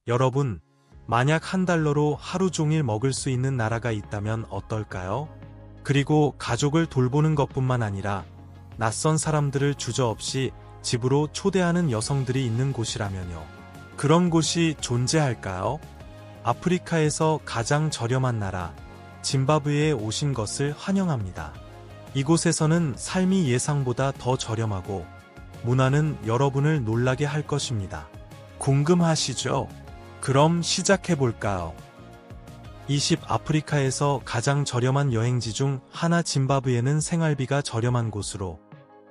여러분, 만약 한 달러로 하루 종일 먹을 수 있는 나라가 있다면 어떨까요? 그리고 가족을 돌보는 것뿐만 아니라 낯선 사람들을 주저없이 집으로 초대하는 여성들이 있는 곳이라면요. 그런 곳이 존재할까요? 아프리카에서 가장 저렴한 나라, 짐바브웨에 오신 것을 환영합니다. 이곳에서는 삶이 예상보다 더 저렴하고 문화는 여러분을 놀라게 할 것입니다. 궁금하시죠? 그럼 시작해볼까요? 20 아프리카에서 가장 저렴한 여행지 중 하나 짐바브웨는 생활비가 저렴한 곳으로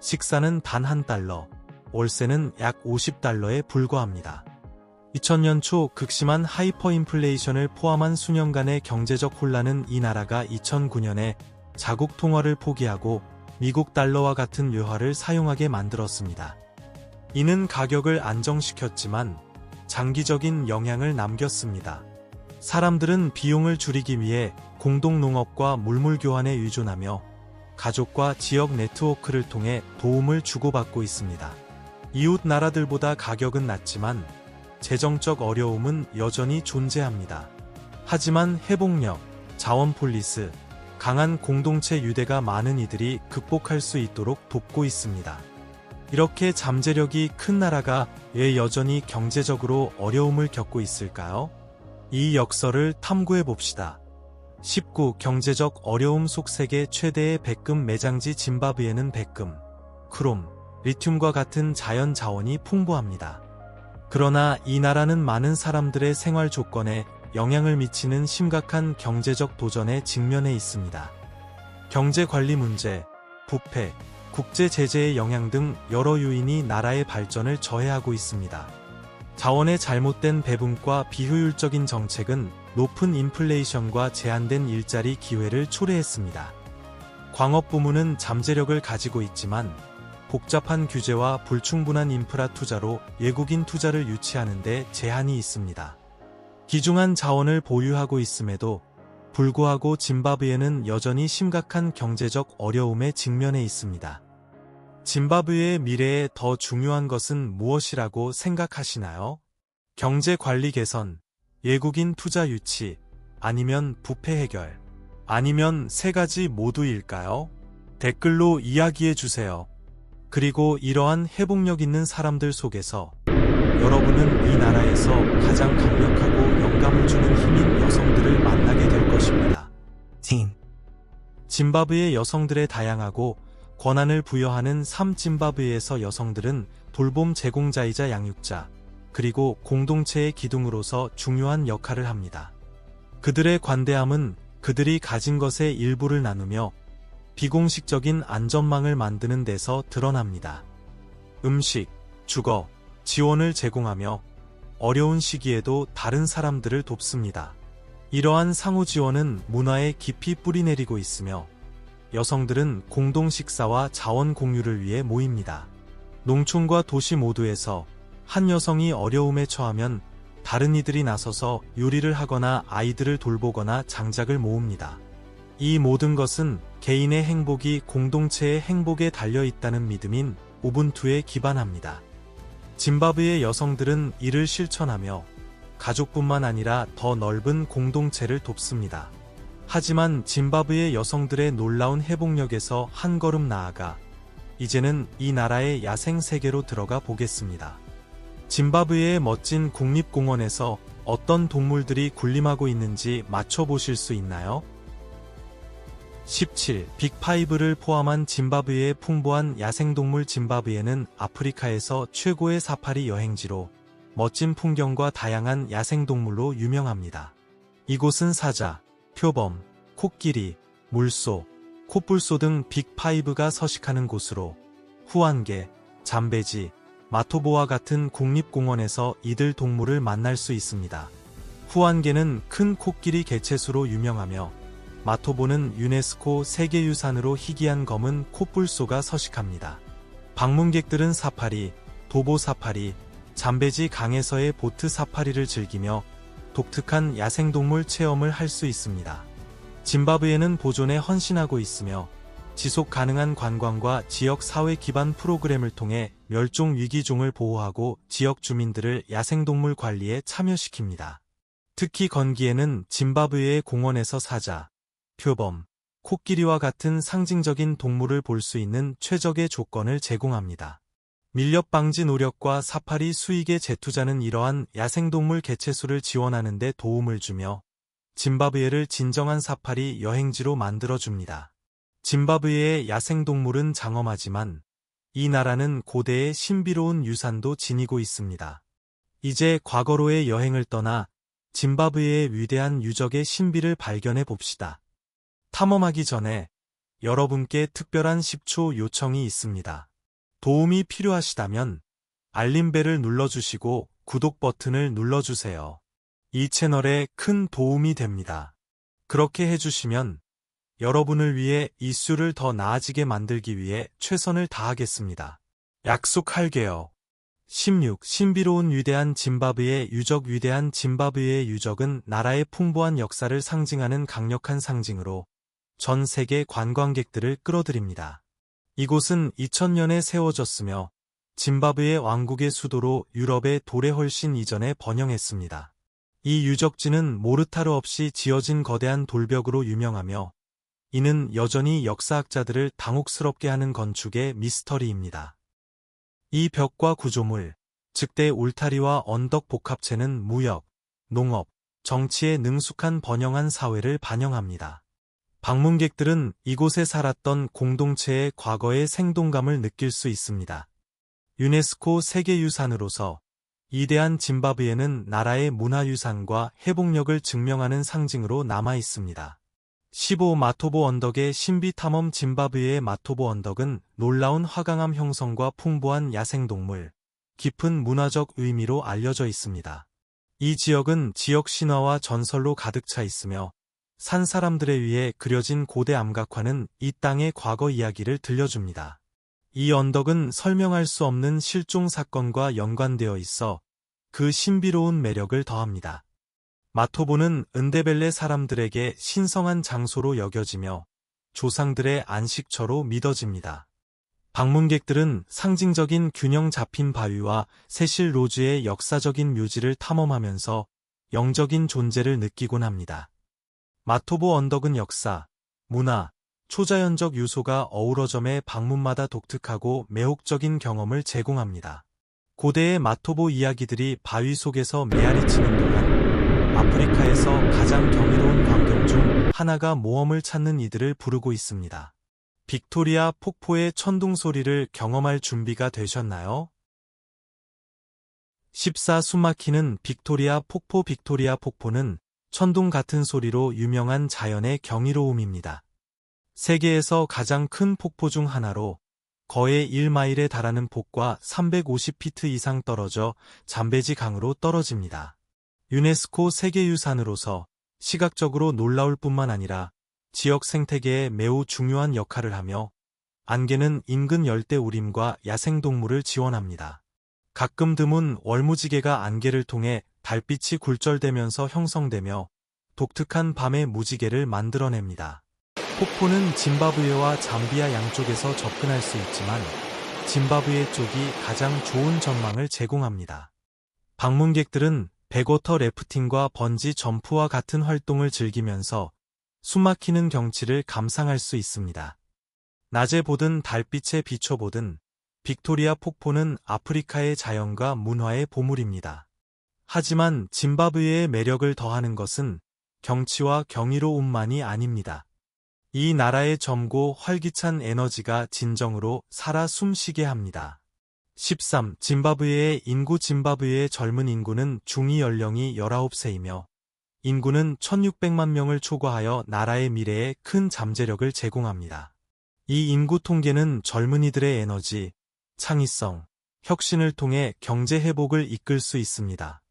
식사는 단 $1, 월세는 약 $50에 불과합니다. 2000년 초 극심한 하이퍼인플레이션을 포함한 수년간의 경제적 혼란은 이 나라가 2009년에 자국 통화를 포기하고 미국 달러와 같은 유화를 사용하게 만들었습니다. 이는 가격을 안정시켰지만 장기적인 영향을 남겼습니다. 사람들은 비용을 줄이기 위해 공동농업과 물물교환에 의존하며 가족과 지역 네트워크를 통해 도움을 주고받고 있습니다. 이웃 나라들보다 가격은 낮지만 재정적 어려움은 여전히 존재합니다. 하지만 회복력, 자원 폴리스, 강한 공동체 유대가 많은 이들이 극복할 수 있도록 돕고 있습니다. 이렇게 잠재력이 큰 나라가 왜 여전히 경제적으로 어려움을 겪고 있을까요? 이 역설을 탐구해 봅시다. 19. 경제적 어려움 속 세계 최대의 백금 매장지 짐바브웨는 백금, 크롬, 리튬과 같은 자연 자원이 풍부합니다. 그러나 이 나라는 많은 사람들의 생활 조건에 영향을 미치는 심각한 경제적 도전에 직면해 있습니다. 경제 관리 문제, 부패, 국제 제재의 영향 등 여러 요인이 나라의 발전을 저해하고 있습니다. 자원의 잘못된 배분과 비효율적인 정책은 높은 인플레이션과 제한된 일자리 기회를 초래했습니다. 광업 부문은 잠재력을 가지고 있지만 복잡한 규제와 불충분한 인프라 투자로 외국인 투자를 유치하는 데 제한이 있습니다. 귀중한 자원을 보유하고 있음에도 불구하고 짐바브웨는 여전히 심각한 경제적 어려움에 직면해 있습니다. 짐바브웨의 미래에 더 중요한 것은 무엇이라고 생각하시나요? 경제 관리 개선, 외국인 투자 유치, 아니면 부패 해결, 아니면 세 가지 모두일까요? 댓글로 이야기해 주세요. 그리고 이러한 회복력 있는 사람들 속에서 여러분은 이 나라에서 가장 강력하고 영감을 주는 힘인 여성들을 만나게 될 것입니다. 짐바브웨 여성들의 다양하고 권한을 부여하는 짐바브웨에서 여성들은 돌봄 제공자이자 양육자, 그리고 공동체의 기둥으로서 중요한 역할을 합니다. 그들의 관대함은 그들이 가진 것의 일부를 나누며 비공식적인 안전망을 만드는 데서 드러납니다. 음식, 주거, 지원을 제공하며 어려운 시기에도 다른 사람들을 돕습니다. 이러한 상호 지원은 문화에 깊이 뿌리내리고 있으며 여성들은 공동 식사와 자원 공유를 위해 모입니다. 농촌과 도시 모두에서 한 여성이 어려움에 처하면 다른 이들이 나서서 요리를 하거나 아이들을 돌보거나 장작을 모읍니다. 이 모든 것은 개인의 행복이 공동체의 행복에 달려 있다는 믿음인 우분투에 기반합니다. 짐바브웨 여성들은 이를 실천하며 가족뿐만 아니라 더 넓은 공동체를 돕습니다. 하지만 짐바브웨 여성들의 놀라운 회복력에서 한 걸음 나아가 이제는 이 나라의 야생 세계로 들어가 보겠습니다. 짐바브웨의 멋진 국립공원에서 어떤 동물들이 군림하고 있는지 맞춰보실 수 있나요? 17. 빅5를 포함한 짐바브웨의 풍부한 야생동물. 짐바브웨는 아프리카에서 최고의 사파리 여행지로 멋진 풍경과 다양한 야생동물로 유명합니다. 이곳은 사자, 표범, 코끼리, 물소, 코뿔소 등 빅5가 서식하는 곳으로 후안개, 잠베지, 마토보와 같은 국립공원에서 이들 동물을 만날 수 있습니다. 후안개는 큰 코끼리 개체수로 유명하며 마토보는 유네스코 세계유산으로 희귀한 검은 코뿔소가 서식합니다. 방문객들은 사파리, 도보 사파리, 잠베지 강에서의 보트 사파리를 즐기며 독특한 야생동물 체험을 할 수 있습니다. 짐바브웨는 보존에 헌신하고 있으며 지속 가능한 관광과 지역 사회 기반 프로그램을 통해 멸종 위기종을 보호하고 지역 주민들을 야생동물 관리에 참여시킵니다. 특히 건기에는 짐바브웨의 공원에서 사자, 표범, 코끼리와 같은 상징적인 동물을 볼 수 있는 최적의 조건을 제공합니다. 밀렵 방지 노력과 사파리 수익의 재투자는 이러한 야생동물 개체수를 지원하는 데 도움을 주며 짐바브웨를 진정한 사파리 여행지로 만들어줍니다. 짐바브웨의 야생동물은 장엄하지만 이 나라는 고대의 신비로운 유산도 지니고 있습니다. 이제 과거로의 여행을 떠나 짐바브웨의 위대한 유적의 신비를 발견해 봅시다. 탐험하기 전에 여러분께 특별한 10초 요청이 있습니다. 도움이 필요하시다면 알림벨을 눌러주시고 구독 버튼을 눌러주세요. 이 채널에 큰 도움이 됩니다. 그렇게 해주시면 여러분을 위해 이슈를 더 나아지게 만들기 위해 최선을 다하겠습니다. 약속할게요. 16. 신비로운 위대한 짐바브웨 유적 위대한 짐바브웨 유적은 나라의 풍부한 역사를 상징하는 강력한 상징으로 전 세계 관광객들을 끌어들입니다. 이곳은 2000년에 세워졌으며 짐바브웨 왕국의 수도로 유럽의 돌에 훨씬 이전에 번영했습니다. 이 유적지는 모르타르 없이 지어진 거대한 돌벽으로 유명하며 이는 여전히 역사학자들을 당혹스럽게 하는 건축의 미스터리입니다. 이 벽과 구조물, 즉대 울타리와 언덕 복합체는 무역, 농업, 정치에 능숙한 번영한 사회를 반영합니다. 방문객들은 이곳에 살았던 공동체의 과거의 생동감을 느낄 수 있습니다. 유네스코 세계유산으로서 이대한 짐바브웨는 나라의 문화유산과 회복력을 증명하는 상징으로 남아 있습니다. 15. 마토보 언덕의 신비 탐험 짐바브웨의 마토보 언덕은 놀라운 화강암 형성과 풍부한 야생동물, 깊은 문화적 의미로 알려져 있습니다. 이 지역은 지역 신화와 전설로 가득 차 있으며 산 사람들에 의해 그려진 고대 암각화는 이 땅의 과거 이야기를 들려줍니다. 이 언덕은 설명할 수 없는 실종 사건과 연관되어 있어 그 신비로운 매력을 더합니다. 마토보는 은데벨레 사람들에게 신성한 장소로 여겨지며 조상들의 안식처로 믿어집니다. 방문객들은 상징적인 균형 잡힌 바위와 세실 로즈의 역사적인 묘지를 탐험하면서 영적인 존재를 느끼곤 합니다. 마토보 언덕은 역사, 문화, 초자연적 요소가 어우러점에 방문마다 독특하고 매혹적인 경험을 제공합니다. 고대의 마토보 이야기들이 바위 속에서 메아리치는 동안 아프리카에서 가장 경이로운 광경 중 하나가 모험을 찾는 이들을 부르고 있습니다. 빅토리아 폭포의 천둥 소리를 경험할 준비가 되셨나요? 14. 숨막히는 빅토리아 폭포 빅토리아 폭포는 천둥 같은 소리로 유명한 자연의 경이로움입니다. 세계에서 가장 큰 폭포 중 하나로 거의 1마일에 달하는 폭과 350피트 이상 떨어져 잠베지 강으로 떨어집니다. 유네스코 세계유산으로서 시각적으로 놀라울 뿐만 아니라 지역 생태계에 매우 중요한 역할을 하며 안개는 인근 열대우림과 야생동물을 지원합니다. 가끔 드문 월무지개가 안개를 통해 달빛이 굴절되면서 형성되며 독특한 밤의 무지개를 만들어냅니다. 폭포는 짐바브웨와 잠비아 양쪽에서 접근할 수 있지만 짐바브웨 쪽이 가장 좋은 전망을 제공합니다. 방문객들은 백워터 래프팅과 번지 점프와 같은 활동을 즐기면서 숨막히는 경치를 감상할 수 있습니다. 낮에 보든 달빛에 비춰보든 빅토리아 폭포는 아프리카의 자연과 문화의 보물입니다. 하지만 짐바브웨의 매력을 더하는 것은 경치와 경이로움만이 아닙니다. 이 나라의 젊고 활기찬 에너지가 진정으로 살아 숨쉬게 합니다. 13. 짐바브웨의 인구 짐바브웨의 젊은 인구는 중위 연령이 19세이며 인구는 1600만 명을 초과하여 나라의 미래에 큰 잠재력을 제공합니다. 이 인구 통계는 젊은이들의 에너지, 창의성, 혁신을 통해 경제 회복을 이끌 수 있습니다.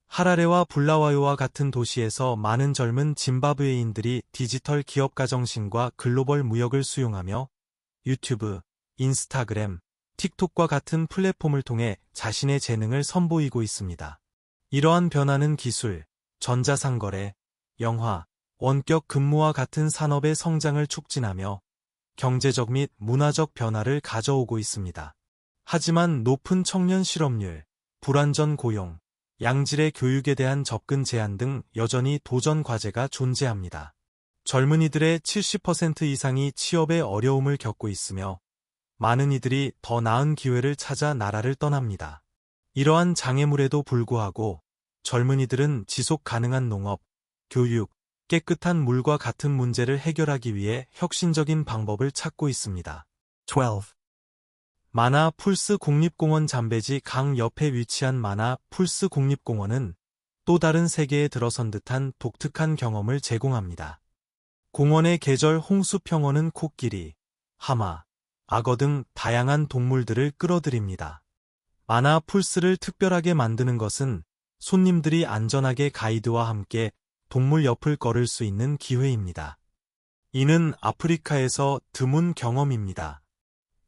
하라레와 불라와요와 같은 도시에서 많은 젊은 짐바브웨인들이 디지털 기업가 정신과 글로벌 무역을 수용하며 유튜브, 인스타그램, 틱톡과 같은 플랫폼을 통해 자신의 재능을 선보이고 있습니다. 이러한 변화는 기술, 전자상거래, 영화, 원격 근무와 같은 산업의 성장을 촉진하며 경제적 및 문화적 변화를 가져오고 있습니다. 하지만 높은 청년 실업률, 불완전 고용, 양질의 교육에 대한 접근 제한 등 여전히 도전 과제가 존재합니다. 젊은이들의 70% 이상이 취업에 어려움을 겪고 있으며 많은 이들이 더 나은 기회를 찾아 나라를 떠납니다. 이러한 장애물에도 불구하고 젊은이들은 지속 가능한 농업, 교육, 깨끗한 물과 같은 문제를 해결하기 위해 혁신적인 방법을 찾고 있습니다. 12. 마나 풀스 국립공원 잠베지 강 옆에 위치한 마나 풀스 국립공원은 또 다른 세계에 들어선 듯한 독특한 경험을 제공합니다. 공원의 계절 홍수 평원은 코끼리, 하마, 악어 등 다양한 동물들을 끌어들입니다. 마나 풀스를 특별하게 만드는 것은 손님들이 안전하게 가이드와 함께 동물 옆을 걸을 수 있는 기회입니다. 이는 아프리카에서 드문 경험입니다.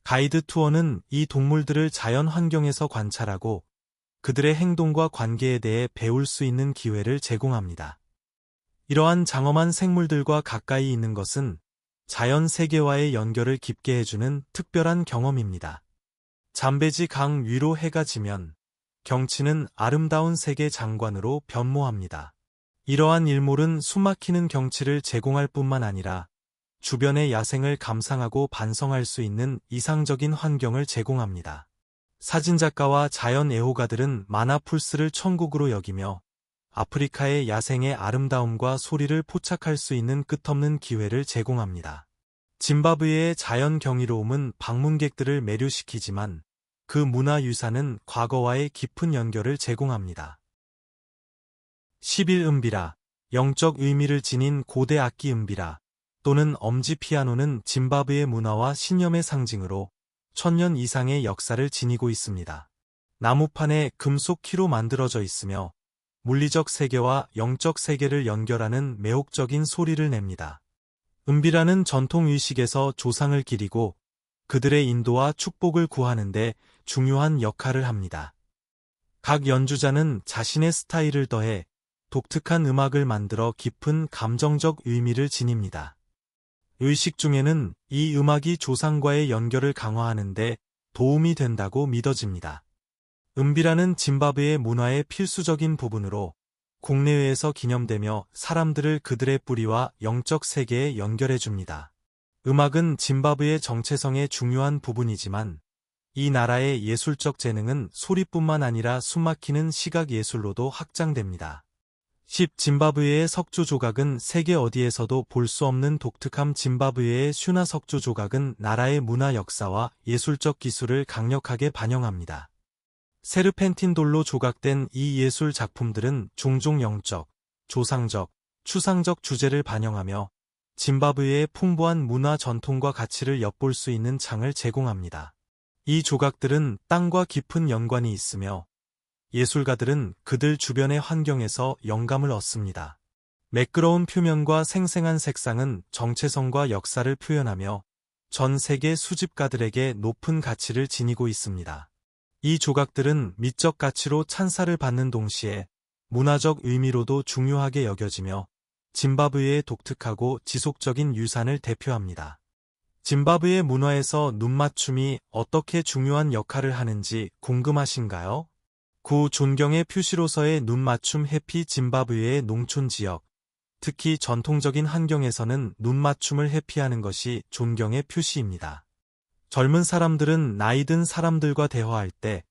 가이드 투어는 이 동물들을 자연 환경에서 관찰하고 그들의 행동과 관계에 대해 배울 수 있는 기회를 제공합니다. 이러한 장엄한 생물들과 가까이 있는 것은 자연 세계와의 연결을 깊게 해주는 특별한 경험입니다. 잠베지 강 위로 해가 지면 경치는 아름다운 세계 장관으로 변모합니다. 이러한 일몰은 숨막히는 경치를 제공할 뿐만 아니라 주변의 야생을 감상하고 반성할 수 있는 이상적인 환경을 제공합니다. 사진작가와 자연 애호가들은 마나 풀스를 천국으로 여기며 아프리카의 야생의 아름다움과 소리를 포착할 수 있는 끝없는 기회를 제공합니다. 짐바브웨의 자연 경이로움은 방문객들을 매료시키지만 그 문화유산은 과거와의 깊은 연결을 제공합니다. 11. 은비라, 영적 의미를 지닌 고대 악기 은비라 또는 엄지 피아노는 짐바브웨 문화와 신념의 상징으로 1000년 이상의 역사를 지니고 있습니다. 나무판에 금속 키로 만들어져 있으며 물리적 세계와 영적 세계를 연결하는 매혹적인 소리를 냅니다. 은비라는 전통 의식에서 조상을 기리고 그들의 인도와 축복을 구하는 데 중요한 역할을 합니다. 각 연주자는 자신의 스타일을 더해 독특한 음악을 만들어 깊은 감정적 의미를 지닙니다. 의식 중에는 이 음악이 조상과의 연결을 강화하는 데 도움이 된다고 믿어집니다. 은비라는 짐바브웨 문화의 필수적인 부분으로 국내외에서 기념되며 사람들을 그들의 뿌리와 영적 세계에 연결해줍니다. 음악은 짐바브웨 정체성의 중요한 부분이지만 이 나라의 예술적 재능은 소리뿐만 아니라 숨막히는 시각 예술로도 확장됩니다. 10. 짐바브웨의 석조 조각은 세계 어디에서도 볼 수 없는 독특함. 짐바브웨의 슈나 석조 조각은 나라의 문화 역사와 예술적 기술을 강력하게 반영합니다. 세르펜틴 돌로 조각된 이 예술 작품들은 종종 영적, 조상적, 추상적 주제를 반영하며 짐바브웨의 풍부한 문화 전통과 가치를 엿볼 수 있는 창을 제공합니다. 이 조각들은 땅과 깊은 연관이 있으며 예술가들은 그들 주변의 환경에서 영감을 얻습니다. 매끄러운 표면과 생생한 색상은 정체성과 역사를 표현하며 전 세계 수집가들에게 높은 가치를 지니고 있습니다. 이 조각들은 미적 가치로 찬사를 받는 동시에 문화적 의미로도 중요하게 여겨지며 짐바브웨의 독특하고 지속적인 유산을 대표합니다. 짐바브웨 문화에서 눈맞춤이 어떻게 중요한 역할을 하는지 궁금하신가요? 구 존경의 표시로서의 눈맞춤. 해피 짐바브웨의 농촌 지역, 특히 전통적인 환경에서는 눈맞춤을 회피하는 것이 존경의 표시입니다. 젊은 사람들은 나이 든 사람들과 대화할 때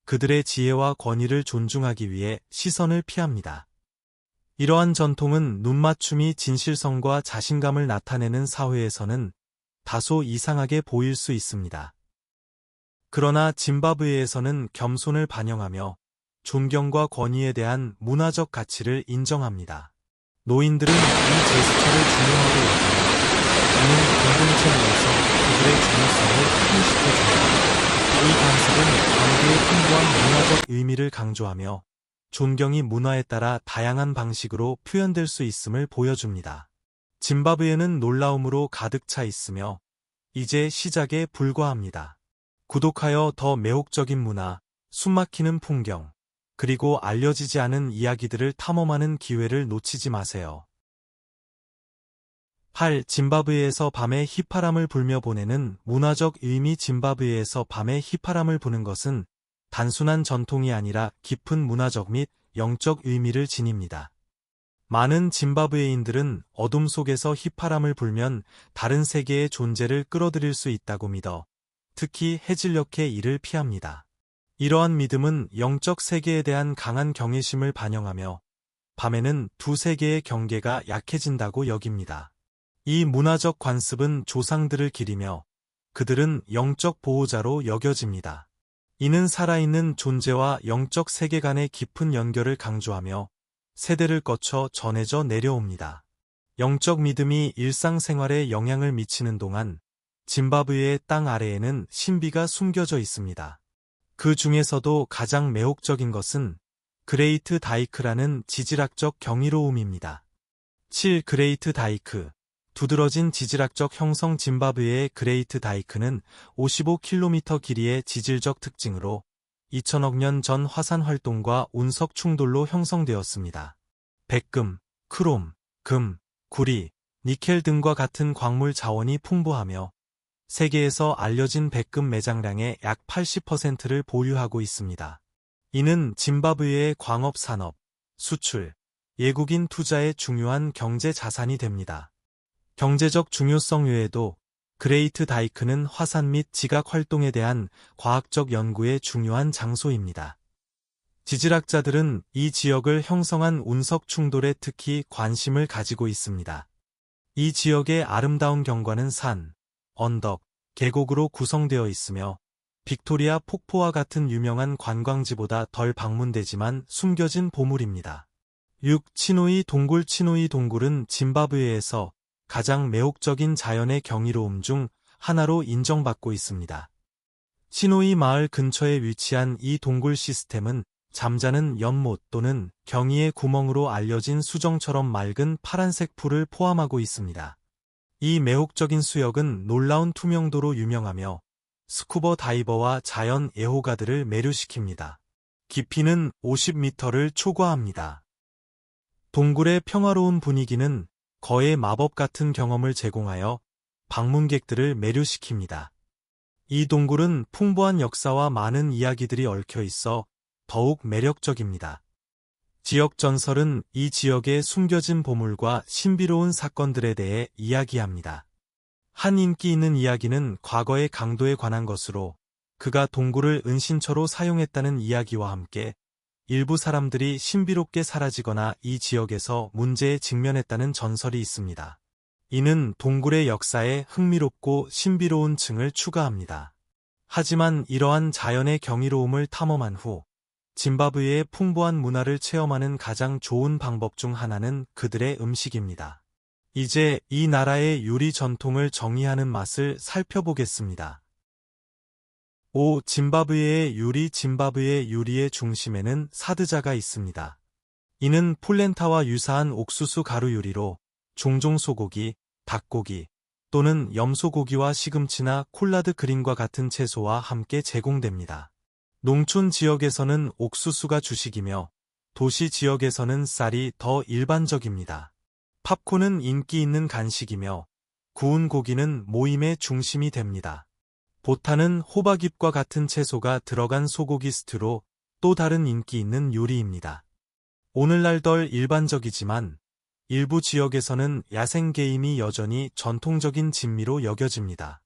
그들의 지혜와 권위를 존중하기 위해 시선을 피합니다. 이러한 전통은 눈맞춤이 진실성과 자신감을 나타내는 사회에서는 다소 이상하게 보일 수 있습니다. 그러나 짐바브웨에서는 겸손을 반영하며 존경과 권위에 대한 문화적 가치를 인정합니다. 노인들은 이 제스처를 중요하게 여기며 이는 공동체 내에서 그들의 중요성을 확인시켜줍니다. 이 관습은 관계의 풍부한 문화적 의미를 강조하며 존경이 문화에 따라 다양한 방식으로 표현될 수 있음을 보여줍니다. 짐바브웨는 놀라움으로 가득 차 있으며 이제 시작에 불과합니다. 구독하여 더 매혹적인 문화, 숨막히는 풍경, 그리고 알려지지 않은 이야기들을 탐험하는 기회를 놓치지 마세요. 8. 짐바브웨에서 밤에 휘파람을 불며 보내는 문화적 의미. 짐바브웨에서 밤에 휘파람을 부는 것은 단순한 전통이 아니라 깊은 문화적 및 영적 의미를 지닙니다. 많은 짐바브웨인들은 어둠 속에서 휘파람을 불면 다른 세계의 존재를 끌어들일 수 있다고 믿어 특히 해질녘에 이를 피합니다. 이러한 믿음은 영적 세계에 대한 강한 경외심을 반영하며 밤에는 두 세계의 경계가 약해진다고 여깁니다. 이 문화적 관습은 조상들을 기리며 그들은 영적 보호자로 여겨집니다. 이는 살아있는 존재와 영적 세계 간의 깊은 연결을 강조하며 세대를 거쳐 전해져 내려옵니다. 영적 믿음이 일상생활에 영향을 미치는 동안 짐바브웨의 땅 아래에는 신비가 숨겨져 있습니다. 그 중에서도 가장 매혹적인 것은 그레이트 다이크라는 지질학적 경이로움입니다. 7. 그레이트 다이크. 두드러진 지질학적 형성. 짐바브웨의 그레이트 다이크는 55km 길이의 지질적 특징으로 2000억 년 전 화산 활동과 운석 충돌로 형성되었습니다. 백금, 크롬, 금, 구리, 니켈 등과 같은 광물 자원이 풍부하며 세계에서 알려진 백금 매장량의 약 80%를 보유하고 있습니다. 이는 짐바브웨의 광업 산업, 수출, 외국인 투자의 중요한 경제 자산이 됩니다. 경제적 중요성 외에도 그레이트 다이크는 화산 및 지각 활동에 대한 과학적 연구의 중요한 장소입니다. 지질학자들은 이 지역을 형성한 운석 충돌에 특히 관심을 가지고 있습니다. 이 지역의 아름다운 경관은 산, 언덕, 계곡으로 구성되어 있으며 빅토리아 폭포와 같은 유명한 관광지보다 덜 방문되지만 숨겨진 보물입니다. 6. 치노이 동굴. 치노이 동굴은 짐바브웨에서 가장 매혹적인 자연의 경이로움 중 하나로 인정받고 있습니다. 치노이 마을 근처에 위치한 이 동굴 시스템은 잠자는 연못 또는 경이의 구멍으로 알려진 수정처럼 맑은 파란색 풀을 포함하고 있습니다. 이 매혹적인 수역은 놀라운 투명도로 유명하며 스쿠버 다이버와 자연 애호가들을 매료시킵니다. 깊이는 50m를 초과합니다. 동굴의 평화로운 분위기는 거의 마법 같은 경험을 제공하여 방문객들을 매료시킵니다. 이 동굴은 풍부한 역사와 많은 이야기들이 얽혀 있어 더욱 매력적입니다. 지역 전설은 이 지역의 숨겨진 보물과 신비로운 사건들에 대해 이야기합니다. 한 인기 있는 이야기는 과거의 강도에 관한 것으로 그가 동굴을 은신처로 사용했다는 이야기와 함께 일부 사람들이 신비롭게 사라지거나 이 지역에서 문제에 직면했다는 전설이 있습니다. 이는 동굴의 역사에 흥미롭고 신비로운 층을 추가합니다. 하지만 이러한 자연의 경이로움을 탐험한 후 짐바브웨의 풍부한 문화를 체험하는 가장 좋은 방법 중 하나는 그들의 음식입니다. 이제 이 나라의 요리 전통을 정의하는 맛을 살펴보겠습니다. 5. 짐바브웨의 요리. 짐바브웨 요리의 중심에는 사드자가 있습니다. 이는 폴렌타와 유사한 옥수수 가루 요리로 종종 소고기, 닭고기 또는 염소고기와 시금치나 콜라드 그린과 같은 채소와 함께 제공됩니다. 농촌 지역에서는 옥수수가 주식이며 도시 지역에서는 쌀이 더 일반적입니다. 팝콘은 인기 있는 간식이며 구운 고기는 모임의 중심이 됩니다. 보타는 호박잎과 같은 채소가 들어간 소고기 스튜로 또 다른 인기 있는 요리입니다. 오늘날 덜 일반적이지만 일부 지역에서는 야생 게임이 여전히 전통적인 진미로 여겨집니다.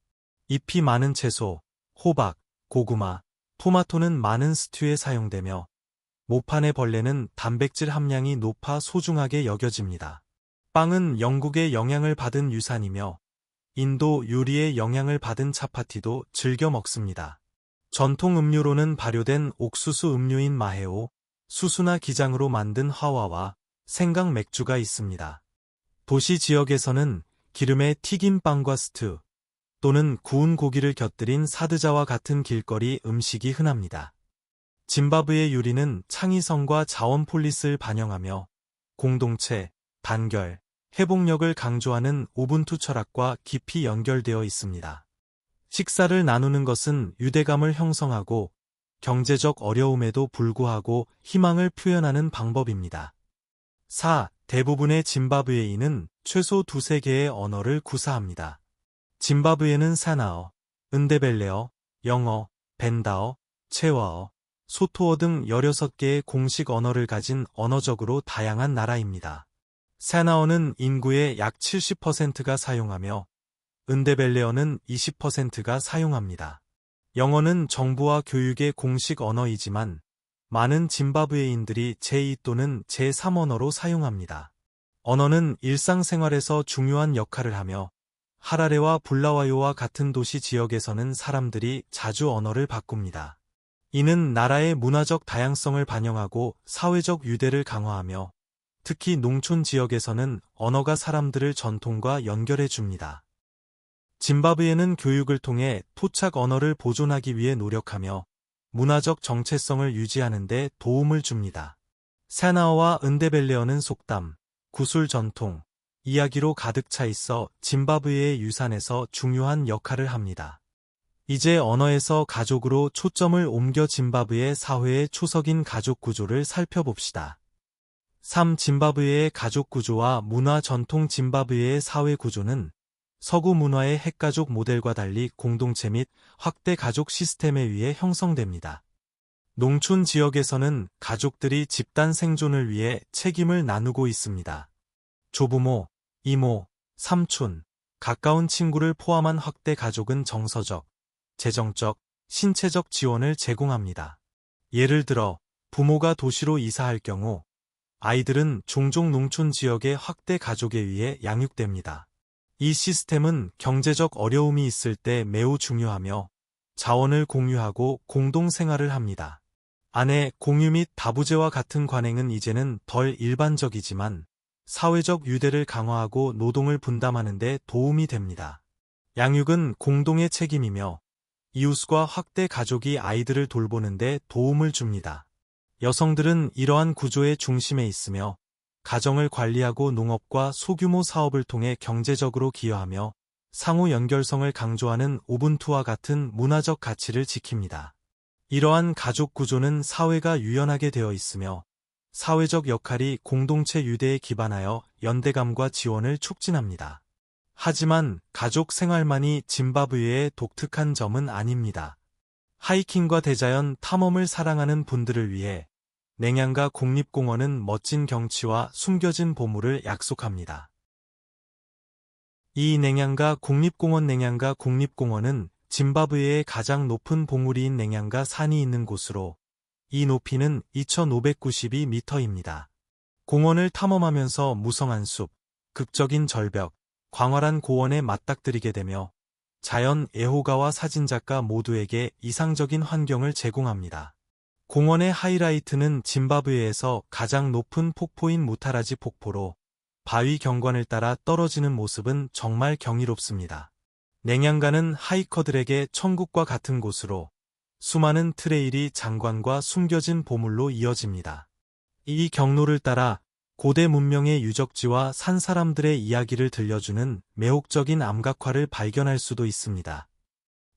잎이 많은 채소, 호박, 고구마, 토마토는 많은 스튜에 사용되며 모판의 벌레는 단백질 함량이 높아 소중하게 여겨집니다. 빵은 영국의 영향을 받은 유산이며 인도 요리의 영향을 받은 차파티도 즐겨 먹습니다. 전통 음료로는 발효된 옥수수 음료인 마헤오, 수수나 기장으로 만든 하와와 생강 맥주가 있습니다. 도시 지역에서는 기름에 튀긴 빵과 스튜 또는 구운 고기를 곁들인 사드자와 같은 길거리 음식이 흔합니다. 짐바브웨 요리는 창의성과 자원 폴리스를 반영하며 공동체, 단결, 회복력을 강조하는 우분투 철학과 깊이 연결되어 있습니다. 식사를 나누는 것은 유대감을 형성하고 경제적 어려움에도 불구하고 희망을 표현하는 방법입니다. 4. 대부분의 짐바브웨인은 최소 두세 개의 언어를 구사합니다. 짐바브웨는 사나어, 은데벨레어, 영어, 벤다어, 체와어, 소토어 등 16개의 공식 언어를 가진 언어적으로 다양한 나라입니다. 사나어는 인구의 약 70%가 사용하며 은데벨레어는 20%가 사용합니다. 영어는 정부와 교육의 공식 언어이지만 많은 짐바브웨인들이 제2 또는 제3 언어로 사용합니다. 언어는 일상생활에서 중요한 역할을 하며 하라레와 불라와요와 같은 도시 지역에서는 사람들이 자주 언어를 바꿉니다. 이는 나라의 문화적 다양성을 반영하고 사회적 유대를 강화하며 특히 농촌 지역에서는 언어가 사람들을 전통과 연결해 줍니다. 짐바브웨는 교육을 통해 토착 언어를 보존하기 위해 노력하며 문화적 정체성을 유지하는 데 도움을 줍니다. 사나어와 은데벨레어는 속담, 구술 전통, 이야기로 가득 차 있어 짐바브웨의 유산에서 중요한 역할을 합니다. 이제 언어에서 가족으로 초점을 옮겨 짐바브웨 사회의 초석인 가족 구조를 살펴봅시다. 3. 짐바브웨의 가족 구조와 문화 전통. 짐바브웨의 사회 구조는 서구 문화의 핵가족 모델과 달리 공동체 및 확대 가족 시스템에 의해 형성됩니다. 농촌 지역에서는 가족들이 집단 생존을 위해 책임을 나누고 있습니다. 조부모, 이모, 삼촌, 가까운 친구를 포함한 확대 가족은 정서적, 재정적, 신체적 지원을 제공합니다. 예를 들어 부모가 도시로 이사할 경우 아이들은 종종 농촌 지역의 확대 가족에 의해 양육됩니다. 이 시스템은 경제적 어려움이 있을 때 매우 중요하며 자원을 공유하고 공동 생활을 합니다. 아내 공유 및 다부제와 같은 관행은 이제는 덜 일반적이지만 사회적 유대를 강화하고 노동을 분담하는 데 도움이 됩니다. 양육은 공동의 책임이며 이웃과 확대 가족이 아이들을 돌보는 데 도움을 줍니다. 여성들은 이러한 구조의 중심에 있으며 가정을 관리하고 농업과 소규모 사업을 통해 경제적으로 기여하며 상호 연결성을 강조하는 우분투와 같은 문화적 가치를 지킵니다. 이러한 가족 구조는 사회가 유연하게 되어 있으며 사회적 역할이 공동체 유대에 기반하여 연대감과 지원을 촉진합니다. 하지만 가족 생활만이 짐바브웨의 독특한 점은 아닙니다. 하이킹과 대자연 탐험을 사랑하는 분들을 위해 냉양가 국립공원은 멋진 경치와 숨겨진 보물을 약속합니다. 이 냉양가 국립공원. 냉양가 국립공원은 짐바브웨의 가장 높은 봉우리인 냉양가 산이 있는 곳으로 이 높이는 2592m입니다. 공원을 탐험하면서 무성한 숲, 극적인 절벽, 광활한 고원에 맞닥뜨리게 되며 자연 애호가와 사진작가 모두에게 이상적인 환경을 제공합니다. 공원의 하이라이트는 짐바브웨에서 가장 높은 폭포인 무타라지 폭포로 바위 경관을 따라 떨어지는 모습은 정말 경이롭습니다. 냉양가는 하이커들에게 천국과 같은 곳으로 수많은 트레일이 장관과 숨겨진 보물로 이어집니다. 이 경로를 따라 고대 문명의 유적지와 산 사람들의 이야기를 들려주는 매혹적인 암각화를 발견할 수도 있습니다.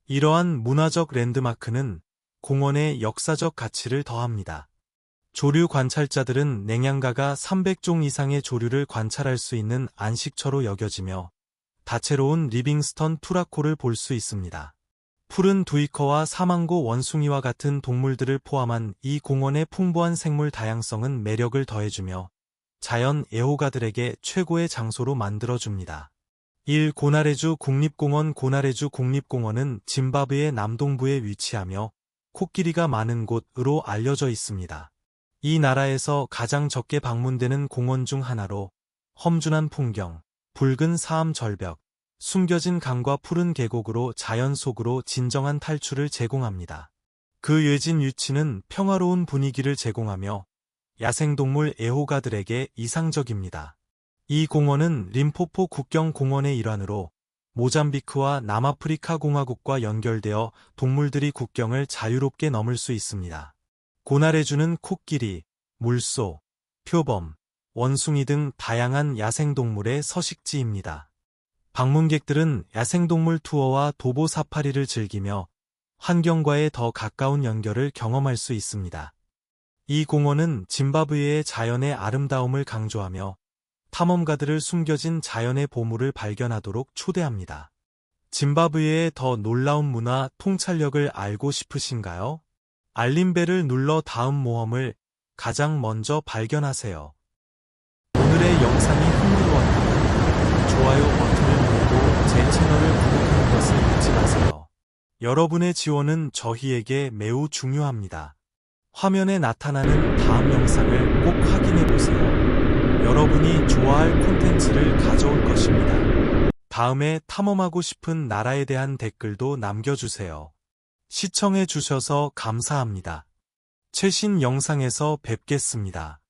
이러한 문화적 랜드마크는 공원의 역사적 가치를 더합니다. 조류 관찰자들은 냉양가가 300종 이상의 조류를 관찰할 수 있는 안식처로 여겨지며 다채로운 리빙스턴 투라코를 볼 수 있습니다. 푸른 두이커와 사망고 원숭이와 같은 동물들을 포함한 이 공원의 풍부한 생물 다양성은 매력을 더해주며 자연 애호가들에게 최고의 장소로 만들어줍니다. 1. 고나레주 국립공원. 고나레주 국립공원은 짐바브웨 남동부에 위치하며 코끼리가 많은 곳으로 알려져 있습니다. 이 나라에서 가장 적게 방문되는 공원 중 하나로 험준한 풍경, 붉은 사암 절벽, 숨겨진 강과 푸른 계곡으로 자연 속으로 진정한 탈출을 제공합니다. 그 외진 위치는 평화로운 분위기를 제공하며 야생동물 애호가들에게 이상적입니다. 이 공원은 림포포 국경공원의 일환으로 모잠비크와 남아프리카 공화국과 연결되어 동물들이 국경을 자유롭게 넘을 수 있습니다. 고나레주는 코끼리, 물소, 표범, 원숭이 등 다양한 야생동물의 서식지입니다. 방문객들은 야생동물 투어와 도보 사파리를 즐기며 환경과의 더 가까운 연결을 경험할 수 있습니다. 이 공원은 짐바브웨의 자연의 아름다움을 강조하며 탐험가들을 숨겨진 자연의 보물을 발견하도록 초대합니다. 짐바브웨의 더 놀라운 문화 통찰력을 알고 싶으신가요? 알림벨을 눌러 다음 모험을 가장 먼저 발견하세요. 오늘의 영상이 흥미로웠다면 좋아요 버튼을 누르고 제 채널을 구독하는 것을 잊지 마세요. 여러분의 지원은 저희에게 매우 중요합니다. 화면에 나타나는 다음 영상을 꼭 확인해 보세요. 여러분이 좋아할 콘텐츠를 가져올 것입니다. 다음에 탐험하고 싶은 나라에 대한 댓글도 남겨주세요. 시청해 주셔서 감사합니다. 최신 영상에서 뵙겠습니다.